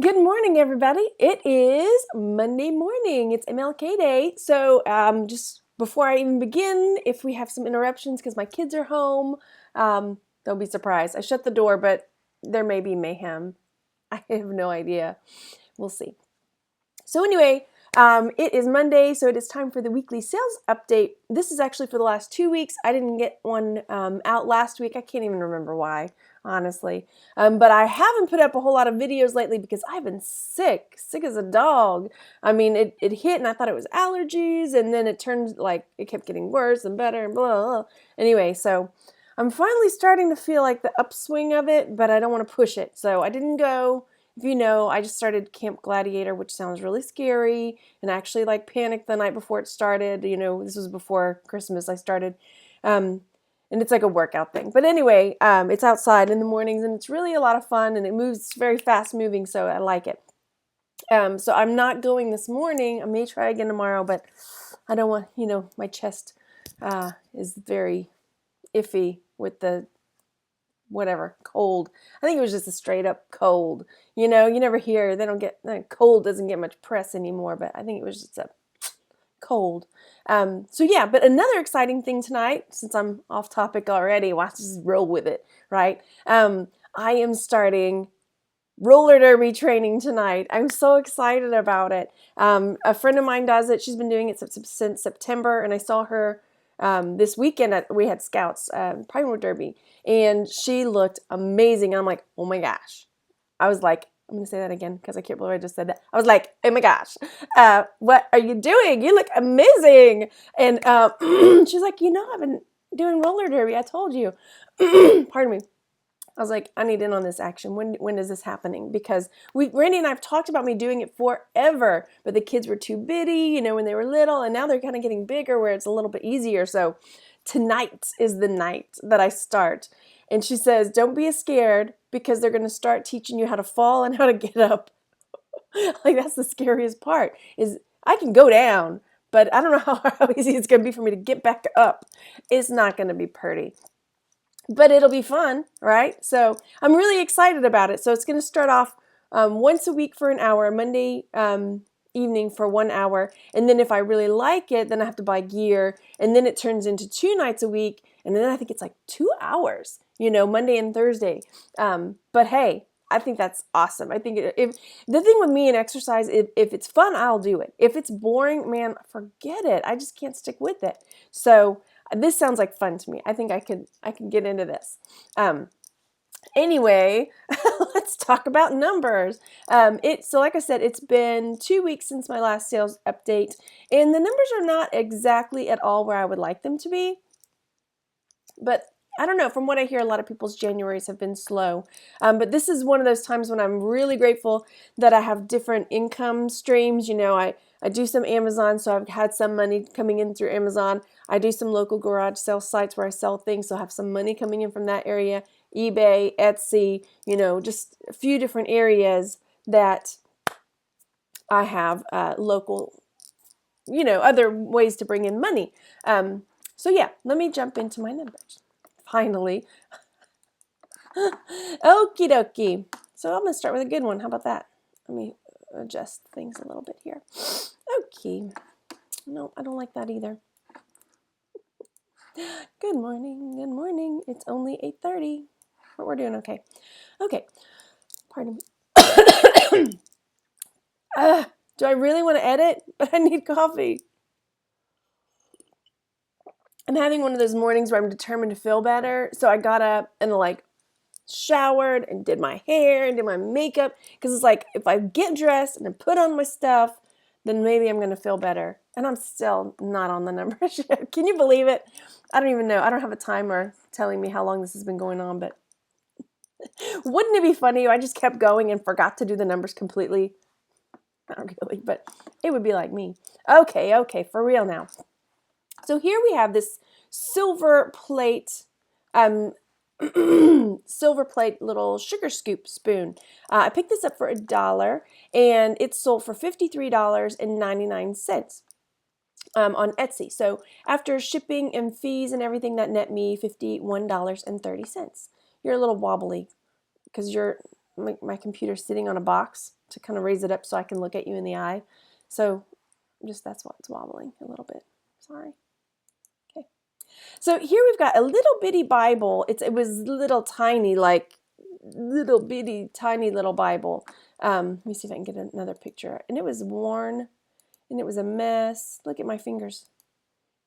Good morning, everybody. It is Monday morning. It's MLK Day. So, just before I even begin, if we have some interruptions because my kids are home, don't be surprised. I shut the door, but there may be mayhem. I have no idea. We'll see. So anyway, it is Monday, so it is time for the weekly sales update. This is actually for the last 2 weeks. I didn't get one out last week. I can't even remember why, honestly. But I haven't put up a whole lot of videos lately because I've been sick as a dog. I mean, it hit and I thought it was allergies, and then it turned like it kept getting worse and better and blah, blah. Anyway, so I'm finally starting to feel like the upswing of it, but I don't want to push it. So I didn't go. If you know, I just started Camp Gladiator, which sounds really scary, and I actually like panicked the night before it started. You know, this was before Christmas I started, and it's like a workout thing. But anyway, it's outside in the mornings, and it's really a lot of fun, and it moves very fast moving, so I like it. So I'm not going this morning. I may try again tomorrow, but I don't want, my chest is very iffy with the whatever, cold. I think it was just a straight up cold. You never hear, cold doesn't get much press anymore, but I think it was just a cold. So yeah, but another exciting thing tonight, since I'm off topic already, watch just roll with it, right? I am starting roller derby training tonight. I'm so excited about it. A friend of mine does it. She's been doing it since September, and I saw her this weekend we had scouts, Pinewood Derby, and she looked amazing. I'm like, oh my gosh. I was like, I'm going to say that again because I can't believe I just said that. I was like, oh my gosh, what are you doing? You look amazing. And she's like, I've been doing roller derby. I told you. Pardon me. I was like, I need in on this action. When is this happening? Because Randy and I have talked about me doing it forever, but the kids were too bitty, when they were little, and now they're kind of getting bigger where it's a little bit easier. So tonight is the night that I start. And she says, don't be scared because they're going to start teaching you how to fall and how to get up. Like, that's the scariest part is I can go down, but I don't know how easy it's going to be for me to get back up. It's not going to be pretty. But it'll be fun, right? So I'm really excited about it. So it's going to start off once a week for an hour, Monday evening for 1 hour. And then if I really like it, then I have to buy gear. And then it turns into 2 nights a week. And then I think it's like 2 hours, Monday and Thursday. But hey, I think that's awesome. I think if the thing with me and exercise, if it's fun, I'll do it. If it's boring, man, forget it. I just can't stick with it. So this sounds like fun to me. I think I can get into this. Anyway, let's talk about numbers. So like I said, it's been 2 weeks since my last sales update, and the numbers are not exactly at all where I would like them to be. But I don't know. From what I hear, a lot of people's Januaries have been slow. But this is one of those times when I'm really grateful that I have different income streams. I do some Amazon, so I've had some money coming in through Amazon. I do some local garage sale sites where I sell things, so I have some money coming in from that area. eBay, Etsy, just a few different areas that I have local, other ways to bring in money. So yeah, let me jump into my numbers. Finally. Okie dokie. So I'm going to start with a good one. How about that? Let me adjust things a little bit here. Okay. No, I don't like that either. Good morning. Good morning. It's only 8:30. But we're doing okay. Okay. Pardon me. Do I really want to edit? But I need coffee. I'm having one of those mornings where I'm determined to feel better. So I got up and showered and did my hair and did my makeup. Because it's like, if I get dressed and I put on my stuff, then maybe I'm going to feel better. And I'm still not on the numbers yet. Can you believe it? I don't even know. I don't have a timer telling me how long this has been going on, but wouldn't it be funny if I just kept going and forgot to do the numbers completely? Not really, but it would be like me. Okay, for real now. So here we have this silver plate little sugar scoop spoon. I picked this up for $1, and it's sold for $53.99 on Etsy. So after shipping and fees and everything, that net me $51.30. You're a little wobbly because you're my computer sitting on a box to kind of raise it up so I can look at you in the eye. So just that's why it's wobbling a little bit. Sorry. Okay. So here we've got a little bitty Bible. It was little tiny, like little bitty tiny little Bible. Let me see if I can get another picture. And it was worn and it was a mess. Look at my fingers.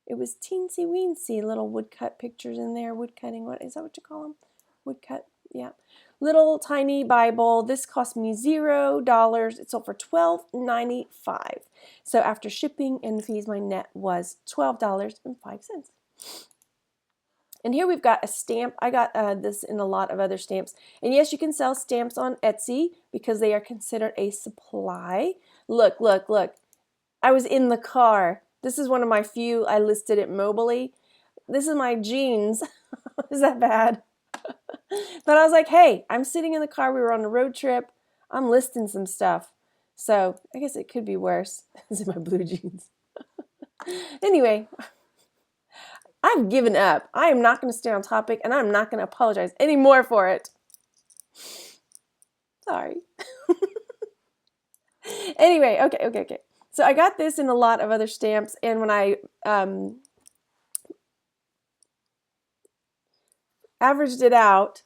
It was teensy weensy little woodcut pictures in there. Woodcutting, what is that what you call them? Woodcut, yeah. Little tiny Bible. This cost me $0. It sold for $12.95. So after shipping and fees, my net was $12.05. And here we've got a stamp. I got this in a lot of other stamps. And yes, you can sell stamps on Etsy because they are considered a supply. Look, look, look. I was in the car. This is one of my few I listed it mobily. This is my jeans. Is that bad? But I was like, hey, I'm sitting in the car. We were on a road trip. I'm listing some stuff. So I guess it could be worse. This is my blue jeans. Anyway, I've given up. I am not going to stay on topic, and I'm not going to apologize anymore for it. Sorry. Anyway, okay. So I got this in a lot of other stamps, and when I averaged it out,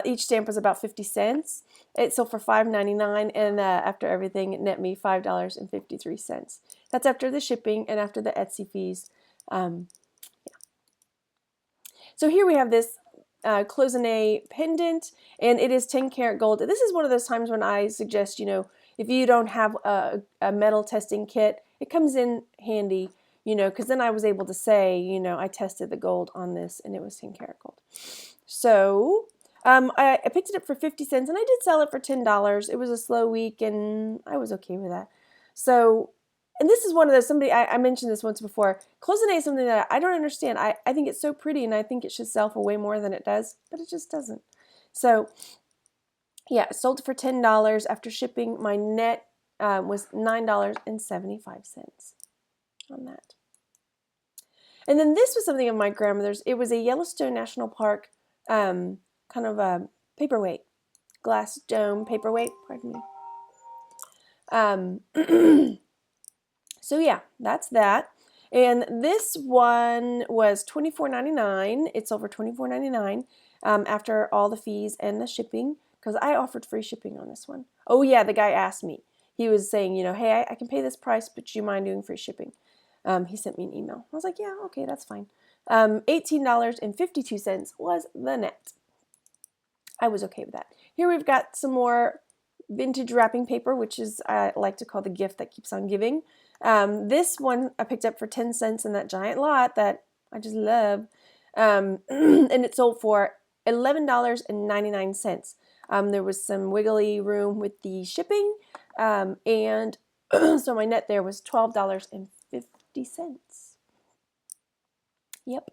each stamp was about 50 cents. It sold for $5.99, and after everything, it net me $5.53. That's after the shipping and after the Etsy fees. Yeah. So here we have this cloisonne pendant, and it is 10 karat gold. This is one of those times when I suggest, if you don't have a metal testing kit, it comes in handy, because then I was able to say, I tested the gold on this, and it was 10 karat gold. So I picked it up for 50 cents, and I did sell it for $10. It was a slow week, and I was okay with that. So, and this is one of those, I mentioned this once before. Cloisonne is something that I don't understand. I think it's so pretty, and I think it should sell for way more than it does, but it just doesn't. So, yeah, it sold for $10. After shipping, my net was $9.75 on that. And then this was something of my grandmother's. It was a Yellowstone National Park kind of a paperweight, glass dome paperweight, pardon me. So yeah, that's that. And this one was $24.99. It sold for $24.99 after all the fees and the shipping, because I offered free shipping on this one. Oh yeah, the guy asked me. He was saying, hey, I can pay this price, but do you mind doing free shipping? He sent me an email. I was like, yeah, okay, that's fine. $18.52 was the net. I was okay with that. Here we've got some more vintage wrapping paper, which is, I like to call the gift that keeps on giving. This one I picked up for 10 cents in that giant lot that I just love. And it sold for $11.99. There was some wiggly room with the shipping. And so my net there was $12.50. Yep.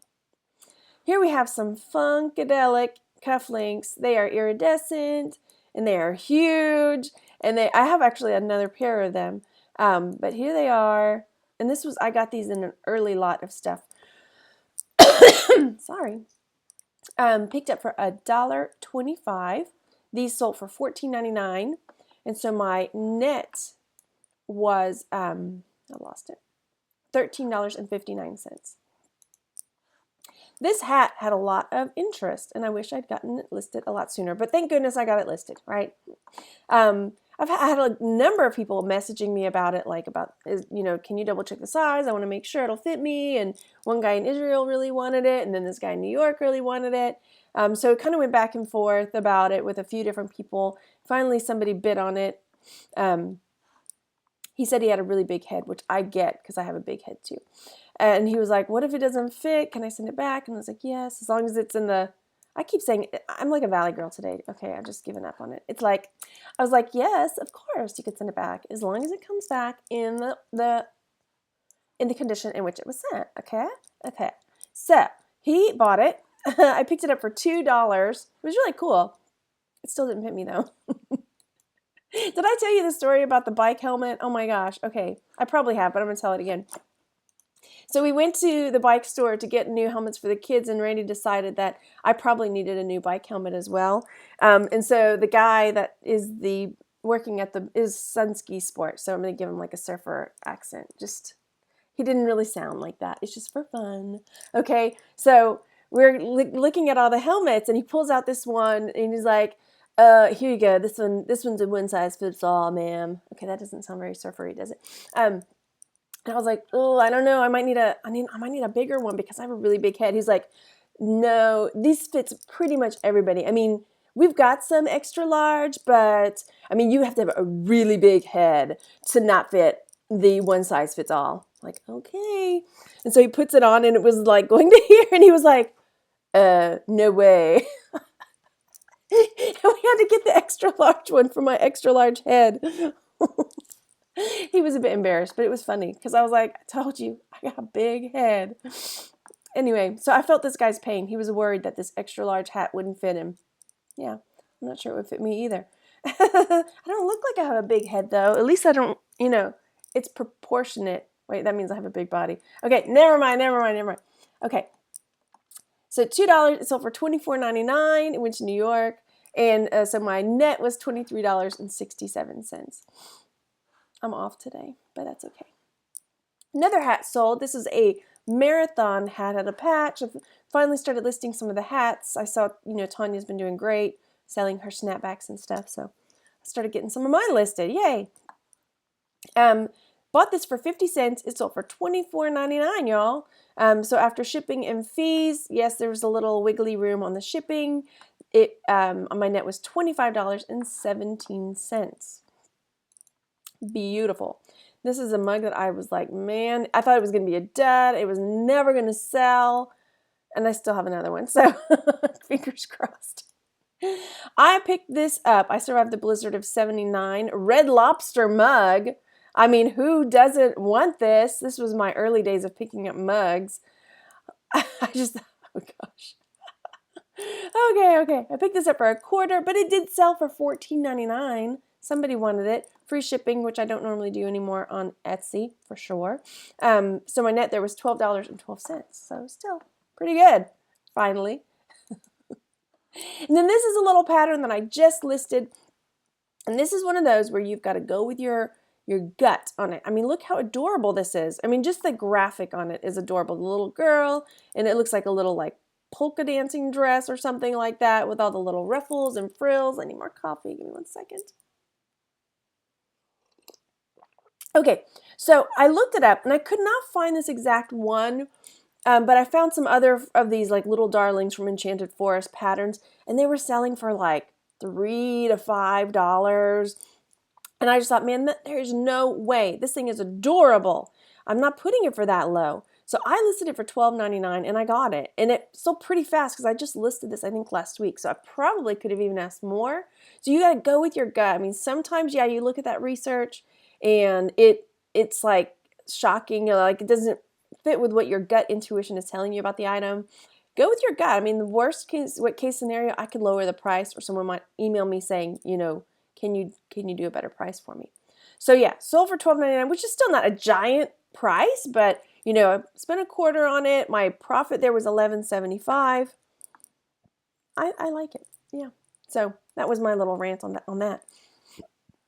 Here we have some Funkadelic cufflinks. They are iridescent and they are huge. And I have actually another pair of them. But here they are. And I got these in an early lot of stuff. Sorry. Picked up for $1.25. These sold for $14.99. And so my net was, I lost it, $13.59. This hat had a lot of interest, and I wish I'd gotten it listed a lot sooner, but thank goodness I got it listed, right? I've had a number of people messaging me about it, can you double check the size? I want to make sure it'll fit me. And one guy in Israel really wanted it, and then this guy in New York really wanted it. So it kind of went back and forth about it with a few different people. Finally, somebody bid on it. He said he had a really big head, which I get because I have a big head too. And he was like, what if it doesn't fit? Can I send it back? And I was like, yes, as long as it's in I keep saying, I'm like a Valley girl today. Okay, I've just given up on it. I was like, yes, of course you could send it back as long as it comes back in the condition in which it was sent. Okay. So he bought it. I picked it up for $2. It was really cool. It still didn't fit me though. Did I tell you the story about the bike helmet? Oh my gosh. Okay, I probably have, but I'm gonna tell it again. So we went to the bike store to get new helmets for the kids, and Randy decided that I probably needed a new bike helmet as well. And so the guy that is working at is Sunski Sport, so I'm going to give him like a surfer accent. He didn't really sound like that. It's just for fun. Okay, so we're looking at all the helmets, and he pulls out this one, and he's like, here you go. This one's a one size fits all, ma'am. Okay, that doesn't sound very surfery, does it? And I was like, oh, I don't know. I might need a bigger one because I have a really big head. He's like, no, this fits pretty much everybody. I mean, we've got some extra large, but I mean, you have to have a really big head to not fit the one size fits all. Like, okay. And so he puts it on, and it was like going to here, and he was like, no way. And we had to get the extra large one for my extra large head. He was a bit embarrassed, but it was funny because I was like, I told you, I got a big head. Anyway, so I felt this guy's pain. He was worried that this extra large hat wouldn't fit him. Yeah, I'm not sure it would fit me either. I don't look like I have a big head, though. At least I don't, it's proportionate. Wait, that means I have a big body. Okay, never mind. Okay, so $2, it sold for $24.99. It went to New York, and so my net was $23.67. I'm off today, but that's okay. Another hat sold. This is a marathon hat at a patch. I've finally started listing some of the hats. I saw, Tanya's been doing great selling her snapbacks and stuff, so I started getting some of mine listed. Yay! Bought this for 50 cents. It sold for $24.99, y'all. So after shipping and fees, yes, there was a little wiggly room on the shipping. On my net was $25.17. Beautiful. This is a mug that I was like, man, I thought it was going to be a dud. It was never going to sell. And I still have another one. So fingers crossed. I picked this up. I survived the blizzard of 79. Red Lobster mug. I mean, who doesn't want this? This was my early days of picking up mugs. Oh gosh. Okay. I picked this up for $0.25, but it did sell for $14.99. Somebody wanted it. Free shipping, which I don't normally do anymore on Etsy, for sure. So my net there was $12.12. So still pretty good, finally. And then this is a little pattern that I just listed. And this is one of those where you've got to go with your gut on it. I mean, look how adorable this is. I mean, just the graphic on it is adorable. The little girl, and it looks like a little like polka dancing dress or something like that with all the little ruffles and frills. I need more coffee. Give me 1 second. Okay, so I looked it up, and I could not find this exact one, but I found some other of these like little darlings from Enchanted Forest patterns, and they were selling for like $3 to $5. And I just thought, man, there's no way. This thing is adorable. I'm not putting it for that low. So I listed it for $12.99, and I got it. And it sold pretty fast because I just listed this, I think, last week. So I probably could have even asked more. So you got to go with your gut. I mean, sometimes, yeah, you look at that research, and it's like shocking, like it doesn't fit with what your gut intuition is telling you about the item. Go with your gut. I mean, the worst case scenario, I could lower the price, or someone might email me saying, can you do a better price for me? So yeah, sold for $12.99, which is still not a giant price, but I spent $0.25 on it. My profit there was $11.75. I like it. Yeah. So that was my little rant on that.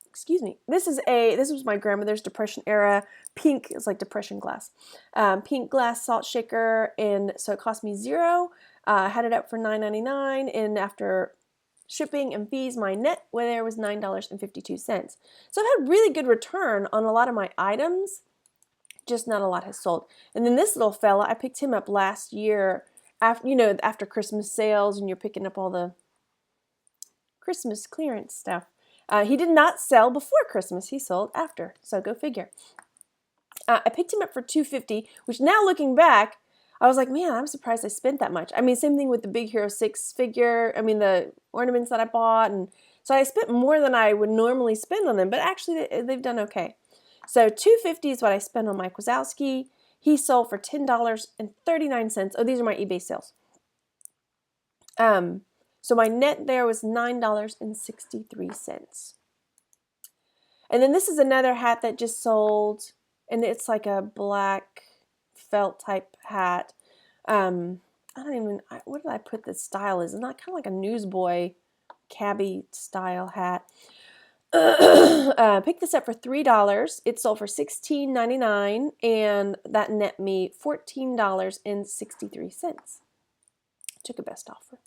Excuse me. This was my grandmother's Depression era pink. It's like Depression glass, pink glass salt shaker, and so it cost me $0. I had it up for $9.99, and after shipping and fees, my net there was $9.52. So I've had really good return on a lot of my items. Just not a lot has sold. And then this little fella, I picked him up last year after Christmas sales, and you're picking up all the Christmas clearance stuff. He did not sell before Christmas. He sold after. So go figure. I picked him up for $2.50, which now looking back, I was like, man, I'm surprised I spent that much. I mean, same thing with the Big Hero 6 figure. I mean, the ornaments that I bought. And so I spent more than I would normally spend on them, but actually they've done okay. So $2.50 is what I spent on Mike Wazowski. He sold for $10.39. Oh, these are my eBay sales. So my net there was $9.63. And then this is another hat that just sold, and it's like a black felt type hat. What did I put this style is? It's not kind of like a newsboy cabbie style hat. Picked this up for $3. It sold for $16.99, and that net me $14.63. Took a best offer.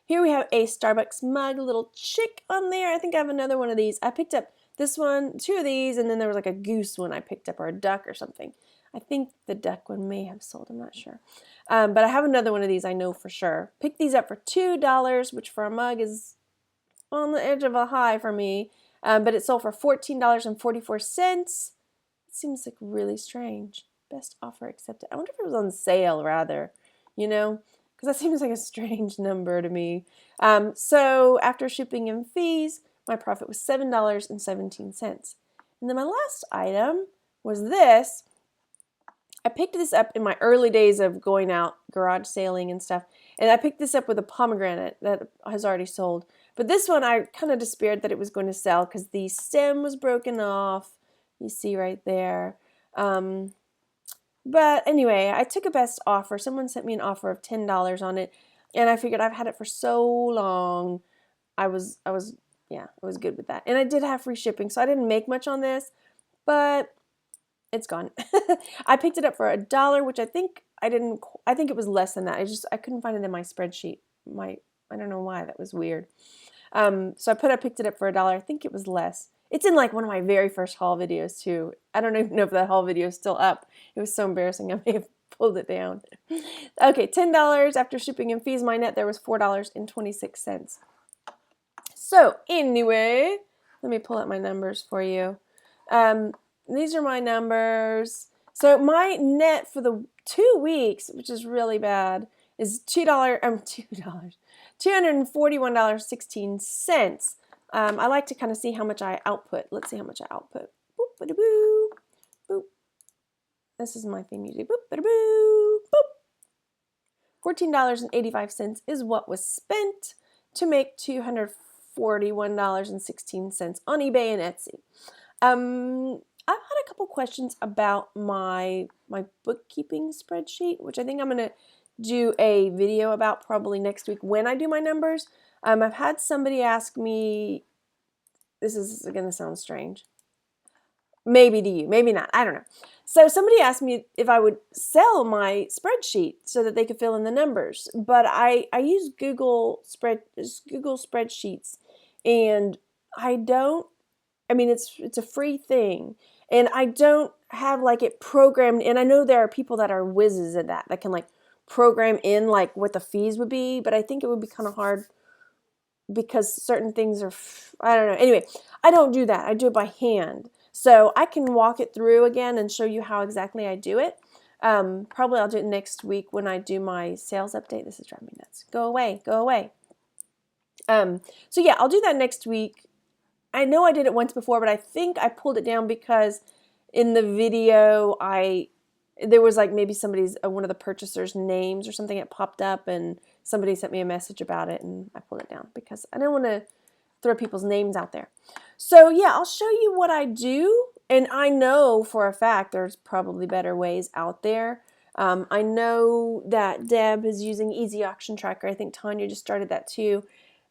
Here we have a Starbucks mug, little chick on there. I think I have another one of these. I picked up this one, 2 of these, and then there was like a goose one I picked up, or a duck or something. I think the duck one may have sold, I'm not sure. But I have another one of these, I know for sure. Picked these up for $2, which for a mug is on the edge of a high for me. But it sold for $14.44. It seems like really strange. Best offer accepted. I wonder if it was on sale rather, you know? Because that seems like a strange number to me. So after shipping and fees, my profit was $7.17. And then my last item was this. I picked this up in my early days of going out garage sailing and stuff. And I picked this up with a pomegranate that has already sold. But this one I kind of despaired that it was going to sell because the stem was broken off. You see right there. But anyway, I took a best offer. Someone sent me an offer of $10 on it. And I figured I've had it for so long. I was good with that. And I did have free shipping, so I didn't make much on this. But it's gone. I picked it up for $1, which I think it was less than that. I couldn't find it in my spreadsheet. I don't know why, that was weird. So I picked it up for $1. I think it was less. It's in like one of my very first haul videos too. I don't even know if that haul video is still up. It was so embarrassing. I may have pulled it down. Okay, $10 after shipping and fees. My net there was $4.26. So anyway, let me pull up my numbers for you. These are my numbers. So my net for the 2 weeks, which is really bad, is $241.16. I like to kind of see how much I output. Let's see how much I output. Boop, ba-da-boo, boop. This is my theme music. Boop, ba-da-boo, boop. $14.85 is what was spent to make $241.16 on eBay and Etsy. I've had a couple questions about my bookkeeping spreadsheet, which I think I'm going to do a video about probably next week when I do my numbers. I've had somebody ask me, this is going to sound strange. Maybe to you, maybe not, I don't know. So somebody asked me if I would sell my spreadsheet so that they could fill in the numbers. But I use Google Spreadsheets, and it's a free thing. And I don't have like it programmed, and I know there are people that are whizzes at that can like program in like what the fees would be, but I think it would be kind of hard because certain things are, I don't know. Anyway, I don't do that. I do it by hand. So I can walk it through again and show you how exactly I do it. Probably I'll do it next week when I do my sales update. This is driving me nuts. Go away, go away. So yeah, I'll do that next week. I know I did it once before, but I think I pulled it down because in the video there was like maybe one of the purchasers' names or something that popped up, and somebody sent me a message about it, and I pulled it down because I don't want to throw people's names out there. So yeah, I'll show you what I do, and I know for a fact there's probably better ways out there. I know that Deb is using Easy Auction Tracker. I think Tanya just started that too.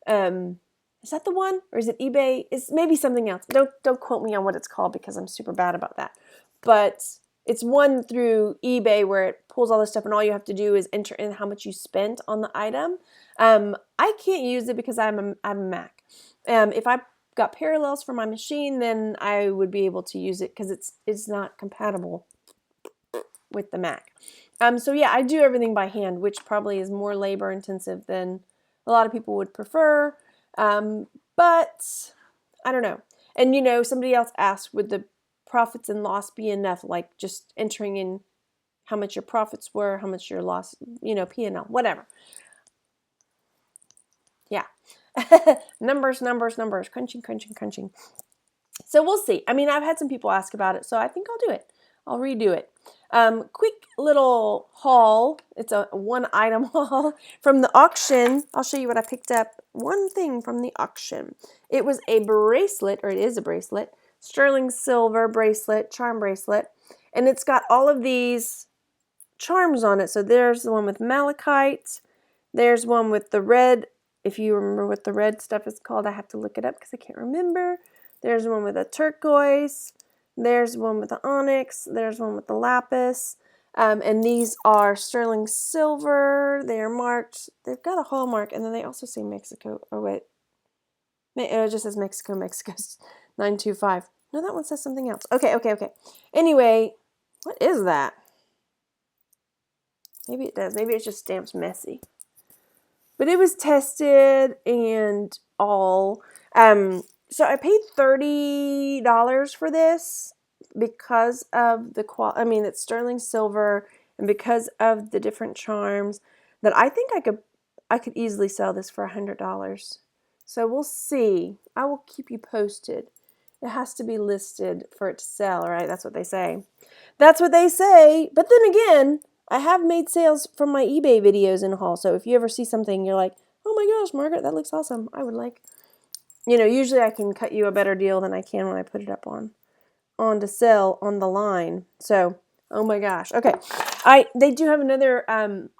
Is that the one, or is it eBay? It's maybe something else. Don't quote me on what it's called because I'm super bad about that. But it's one through eBay where it pulls all this stuff, and all you have to do is enter in how much you spent on the item. I can't use it because I'm a Mac. If I got Parallels for my machine, then I would be able to use it because it's not compatible with the Mac. So yeah, I do everything by hand, which probably is more labor intensive than a lot of people would prefer. But I don't know. And somebody else asked, would the profits and loss be enough? Like just entering in how much your profits were, how much your loss, P&L, whatever. Yeah. numbers, crunching. So we'll see. I mean, I've had some people ask about it, so I think I'll do it. I'll redo it. Quick little haul. It's a one item haul from the auction. I'll show you what I picked up. One thing from the auction. It was a bracelet, or it is a bracelet, sterling silver bracelet, charm bracelet. And it's got all of these charms on it. So there's the one with malachite. There's one with the red. If you remember what the red stuff is called, I have to look it up because I can't remember. There's one with a turquoise. There's one with the onyx. There's one with the lapis. And these are sterling silver. They are marked. They've got a hallmark, and then they also say Mexico. Oh, wait. It just says Mexico, Mexico's 925. No, that one says something else. Okay. Anyway, what is that? Maybe it does. Maybe it's just stamps messy. But it was tested and all. So I paid $30 for this because of the quality. I mean, it's sterling silver, and because of the different charms that I think I could easily sell this for $100. So we'll see. I will keep you posted. It has to be listed for it to sell, right? That's what they say. That's what they say. But then again, I have made sales from my eBay videos in haul. So if you ever see something, you're like, oh my gosh, Margaret, that looks awesome. I would like, usually I can cut you a better deal than I can when I put it up on to sell on the line. So, oh my gosh. Okay. They do have another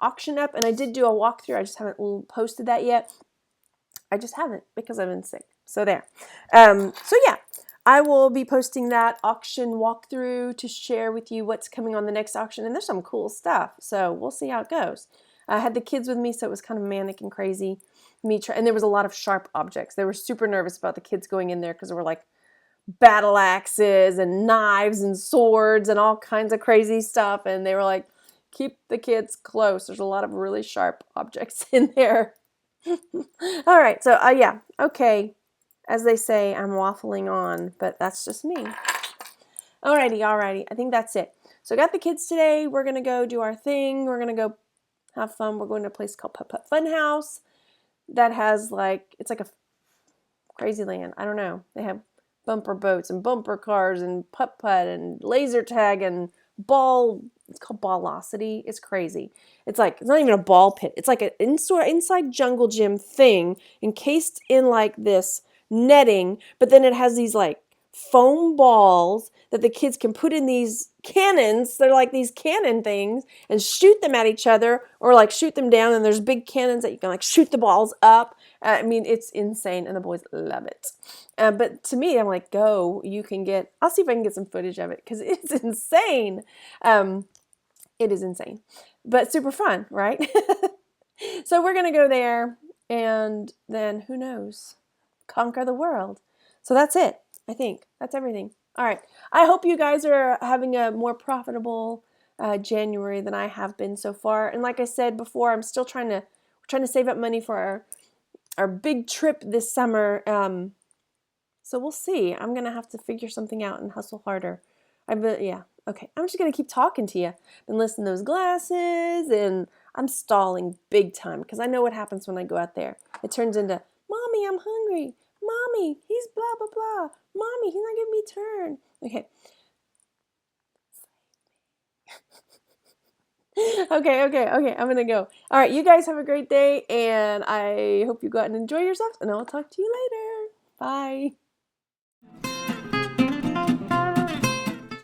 auction up, and I did do a walkthrough. I just haven't posted that yet. I just haven't because I've been sick. So there. So yeah, I will be posting that auction walkthrough to share with you what's coming on the next auction. And there's some cool stuff. So we'll see how it goes. I had the kids with me, so it was kind of manic and crazy. And there was a lot of sharp objects. They were super nervous about the kids going in there because there were like battle axes and knives and swords and all kinds of crazy stuff. And they were like, keep the kids close. There's a lot of really sharp objects in there. All right, so yeah, okay. As they say, I'm waffling on, but that's just me. Alrighty. I think that's it. So I got the kids today. We're going to go do our thing. We're going to go have fun. We're going to a place called Putt Putt Fun House that has it's like a crazy land. I don't know. They have bumper boats and bumper cars and putt-putt and laser tag and ball. It's called Ballosity. It's crazy. It's not even a ball pit. It's like an inside jungle gym thing encased in like this netting, but then it has these like foam balls that the kids can put in these cannons. They're like these cannon things and shoot them at each other or like shoot them down, and there's big cannons that you can like shoot the balls up. I mean, it's insane, and the boys love it. But to me, I'm like, go. I'll see if I can get some footage of it because it's insane. It is insane, but super fun, right? So we're going to go there, and then who knows? Conquer the world. So that's it. I think that's everything. All right. I hope you guys are having a more profitable January than I have been so far. And like I said before, I'm still trying to save up money for our big trip this summer. So we'll see. I'm going to have to figure something out and hustle harder. Yeah. Okay. I'm just going to keep talking to you. Been listening to those glasses, and I'm stalling big time because I know what happens when I go out there. It turns into, Mommy, I'm hungry. Mommy, he's blah, blah, blah. Mommy, he's not giving me a turn. Okay. Okay. I'm going to go. All right. You guys have a great day, and I hope you go out and enjoy yourselves, and I'll talk to you later. Bye.